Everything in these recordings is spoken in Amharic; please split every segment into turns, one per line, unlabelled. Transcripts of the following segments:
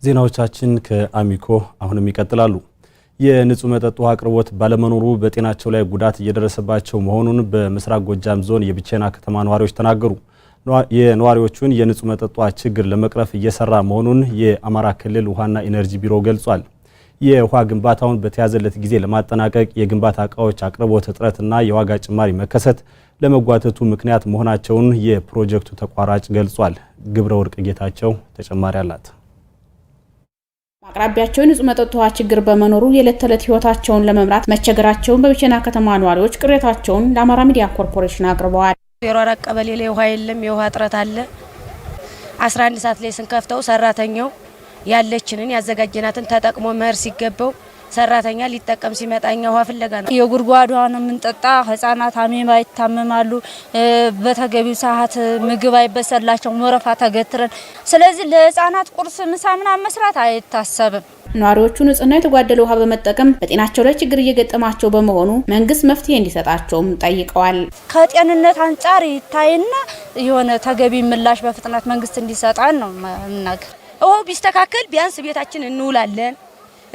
ዜናዎቻችን ከአሚኮ አሁንም ይቀጥላሉ። የንጹህ መጠጥ ውሃ አቅርቦት ባለመኖሩ በጤናቸው ላይ ጉዳት እየደረሰባቸው መሆኑን በምስራቅ ጎጃም ዞን የብቸና ከተማ ነዋሪዎች ተናገሩ። የነዋሪዎቹን የንጹህ መጠጥ ውሃ ችግር ለመቅረፍ እየሰራ መሆኑን የአማራ ክልል ውሃና ኢነርጂ ቢሮ ገልጿል። የውሃ ግንባታውን በተያዘለት ጊዜ ለማጠናቀቅ የግንባታ እቃዎች አቅርቦት እጥረትና የዋጋ ጭማሪ መከሰት ለመጓተቱ ምክንያት መሆናቸውን የፕሮጀክቱ ተቋራጭ ገልጿል። ግብረ ወርቅ ጌታቸው ተጨማሪ አላት።
አቅራቢያቸው ንጹህ መጠጥ ውሃ ችግር በመኖሩ የዕለት ተዕለት ህይወታቸውን ለመምራት መቸገራቸውን በብቸና ከተማ ነዋሪዎች ቅሬታቸውን ለአማራ ሚዲያ ኮርፖሬሽን አቅርበዋል።
የሮራ ቀበሌ ላይ ውሃ የለም፣ የውሃ እጥረት አለ። 11 ሰዓት ላይ ስንከፍተው ሰራተኛው ያለችንን ያዘጋጀናትን ተጠቅሞ መር ሲገባው ሰራተኛ ሊጠቀም ሲመጣኛ ውሃ ፍለጋ ነው።
የጉድጓድ ውሃ ነው የምንጠጣ። ህፃናት አሜባ ይታመማሉ። በተገቢው ሰዓት ምግብ አይበሰላቸው ወረፋ ተገትረን። ስለዚህ ለህፃናት ቁርስ ምሳ ምናምን መስራት አይታሰብም።
ነዋሪዎቹ ንጽህና የተጓደለ ውሃ በመጠቀም በጤናቸው ላይ ችግር እየገጠማቸው በመሆኑ መንግስት መፍትሄ እንዲሰጣቸውም ጠይቀዋል።
ከጤንነት አንጻር ይታይና የሆነ ተገቢ ምላሽ በፍጥነት መንግስት እንዲሰጣን ነው እናገር።
ውሃው ቢስተካከል ቢያንስ ቤታችን እንውላለን፣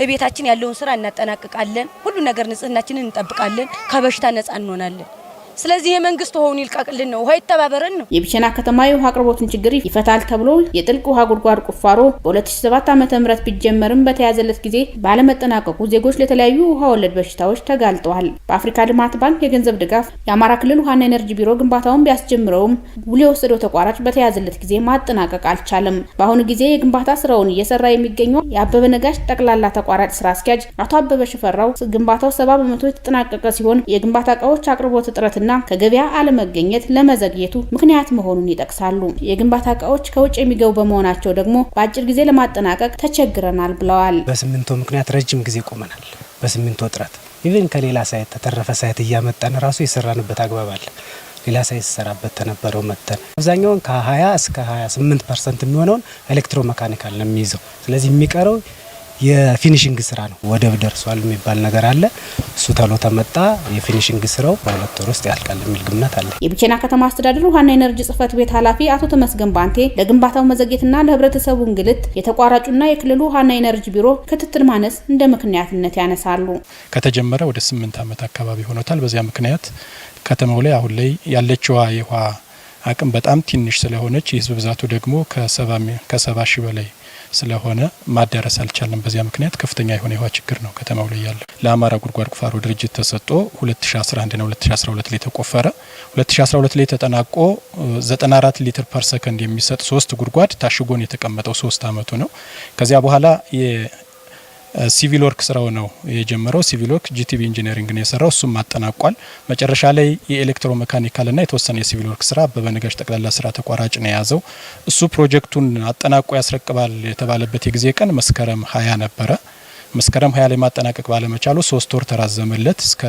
ቤታችን ያለውን ስራ እናጠናቅቃለን፣ ሁሉ ነገር ንጽህናችንን እንጠብቃለን፣ ከበሽታ ነፃ እንሆናለን። ስለዚህ የመንግስት ውሃውን ይልቀቅልን ነው፣ ውሃ ይተባበረን ነው።
የብቸና ከተማ የውሃ አቅርቦትን ችግር ይፈታል ተብሎ የጥልቅ ውሃ ጉድጓድ ቁፋሮ በ2007 ዓ.ም ቢጀመርም በተያዘለት ጊዜ ባለመጠናቀቁ ዜጎች ለተለያዩ ውሃ ወለድ በሽታዎች ተጋልጠዋል። በአፍሪካ ልማት ባንክ የገንዘብ ድጋፍ የአማራ ክልል ውሃና ኢነርጂ ቢሮ ግንባታውን ቢያስጀምረውም ውል የወሰደው ተቋራጭ በተያዘለት ጊዜ ማጠናቀቅ አልቻለም። በአሁኑ ጊዜ የግንባታ ስራውን እየሰራ የሚገኘው የአበበ ነጋሽ ጠቅላላ ተቋራጭ ስራ አስኪያጅ አቶ አበበ ሽፈራው ግንባታው 70% የተጠናቀቀ ሲሆን የግንባታ እቃዎች አቅርቦት እጥረት እና ከገበያ አለመገኘት ለመዘግየቱ ምክንያት መሆኑን ይጠቅሳሉ። የግንባታ እቃዎች ከውጭ የሚገቡ በመሆናቸው ደግሞ በአጭር ጊዜ ለማጠናቀቅ ተቸግረናል ብለዋል።
በሲሚንቶ ምክንያት ረጅም ጊዜ ቆመናል። በሲሚንቶ እጥረት ኢቭን ከሌላ ሳይት ተተረፈ ሳይት እያመጣን ራሱ የሰራንበት አግባብ አለ። ሌላ ሳይት ሰራበት ተነበረው መተን አብዛኛውን ከ20 እስከ 28% የሚሆነውን ኤሌክትሮሜካኒካል ነው የሚይዘው። ስለዚህ የሚቀረው የፊኒሺንግ ስራ ነው። ወደብ ደርሷል የሚባል ነገር አለ። እሱ ተሎ ተመጣ የፊኒሺንግ ስራው በሁለት ወር ውስጥ ያልቃል የሚል ግምት አለ።
የብቸና ከተማ አስተዳደር ውሃና ኢነርጂ ጽህፈት ቤት ኃላፊ አቶ ተመስገን ባንቴ ለግንባታው መዘግየትና ለህብረተሰቡ እንግልት የተቋራጩና የክልሉ ውሃና ኢነርጂ ቢሮ ክትትል ማነስ እንደ ምክንያትነት ያነሳሉ።
ከተጀመረ ወደ 8 ዓመት አካባቢ ሆኖታል። በዚያ ምክንያት ከተማው ላይ አሁን ላይ ያለችው የውሃ አቅም በጣም ትንሽ ስለሆነች የህዝብ ብዛቱ ደግሞ ከ70 ሺህ በላይ ስለሆነ ማዳረስ አልቻለም። በዚያ ምክንያት ከፍተኛ የሆነ የውሃ ችግር ነው ከተማው ላይ ያለው። ለአማራ ጉድጓድ ቁፋሮ ድርጅት ተሰጥቶ 2011 እና 2012 ላይ ተቆፈረ። 2012 ላይ ተጠናቆ 94 ሊትር ፐር ሰከንድ የሚሰጥ 3 ጉድጓድ ታሽጎን የተቀመጠው 3 አመቱ ነው። ከዚያ በኋላ ሲቪል ወርክ ስራው ነው የጀመረው። ሲቪል ወርክ ጂቲቪ ኢንጂነሪንግ ነው የሰራው፣ እሱም አጠናቋል። መጨረሻ ላይ የኤሌክትሮሜካኒካልና የተወሰነ የሲቪል ወርክ ስራ አበበ ነጋሽ ጠቅላላ ስራ ተቋራጭ ነው የያዘው። እሱ ፕሮጀክቱን አጠናቆ ያስረክባል የተባለበት የጊዜ ቀን መስከረም 20 ነበረ። መስከረም 20 ላይ ማጠናቀቅ ባለመቻሉ 3 ወር ተራዘመለት እስከ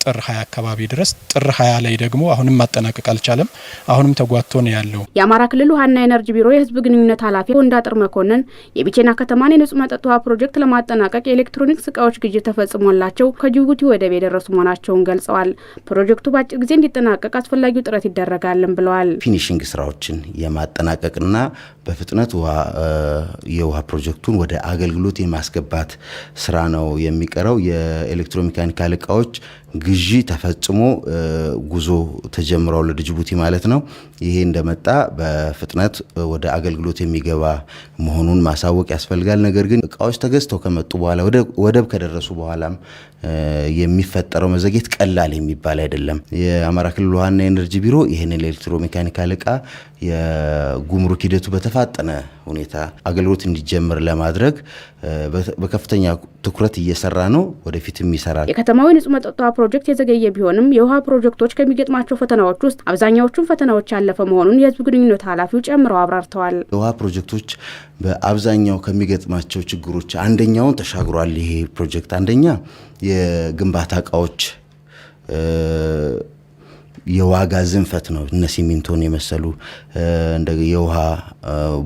ጥር 20 አካባቢ ድረስ። ጥር 20 ላይ ደግሞ አሁንም ማጠናቀቅ አልቻለም። አሁንም ተጓቶ ነው ያለው።
የአማራ ክልል ውሃና ኢነርጂ ቢሮ የህዝብ ግንኙነት ኃላፊ ወንዳጥር መኮንን የብቸና ከተማን የንጹህ መጠጥ ውሃ ፕሮጀክት ለማጠናቀቅ የኤሌክትሮኒክስ እቃዎች ግዢ ተፈጽሞላቸው ከጅቡቲ ወደብ የደረሱ መሆናቸውን ገልጸዋል። ፕሮጀክቱ በአጭር ጊዜ እንዲጠናቀቅ አስፈላጊው ጥረት ይደረጋልም ብለዋል።
ፊኒሺንግ ስራዎችን የማጠናቀቅና በፍጥነት የውሃ ፕሮጀክቱን ወደ አገልግሎት የማስገባት ስራ ነው የሚቀረው። የኤሌክትሮሜካኒካል እቃዎች ግዢ ተፈጽሞ ጉዞ ተጀምሯል ወደ ጅቡቲ ማለት ነው። ይሄ እንደመጣ በፍጥነት ወደ አገልግሎት የሚገባ መሆኑን ማሳወቅ ያስፈልጋል። ነገር ግን እቃዎች ተገዝተው ከመጡ በኋላ ወደብ ከደረሱ በኋላም የሚፈጠረው መዘግየት ቀላል የሚባል አይደለም። የአማራ ክልል ውሃና ኢነርጂ ቢሮ ይሄንን ኤሌክትሮሜካኒካል እቃ የጉምሩክ ሂደቱ በተፋጠነ ሁኔታ አገልግሎት እንዲጀምር ለማድረግ በከፍተኛ ትኩረት እየሰራ ነው። ወደፊትም ይሰራል።
የከተማው ንጹህ መጠጥ ውሃ ፕሮጀክት የዘገየ ቢሆንም የውሃ ፕሮጀክቶች ከሚገጥማቸው ፈተናዎች ውስጥ አብዛኛዎቹን ፈተናዎች ያለፈ መሆኑን የህዝብ ግንኙነት ኃላፊው ጨምረው አብራርተዋል።
የውሃ ፕሮጀክቶች በአብዛኛው ከሚገጥማቸው ችግሮች አንደኛውን ተሻግሯል። ይሄ ፕሮጀክት አንደኛ የግንባታ እቃዎች የዋጋ ዝንፈት ነው። እነ ሲሚንቶን የመሰሉ እንደ የውሃ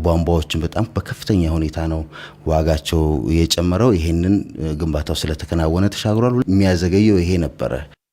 ቧንቧዎችን በጣም በከፍተኛ ሁኔታ ነው ዋጋቸው የጨመረው። ይሄንን ግንባታው ስለተከናወነ ተሻግሯል። የሚያዘገየው ይሄ ነበረ።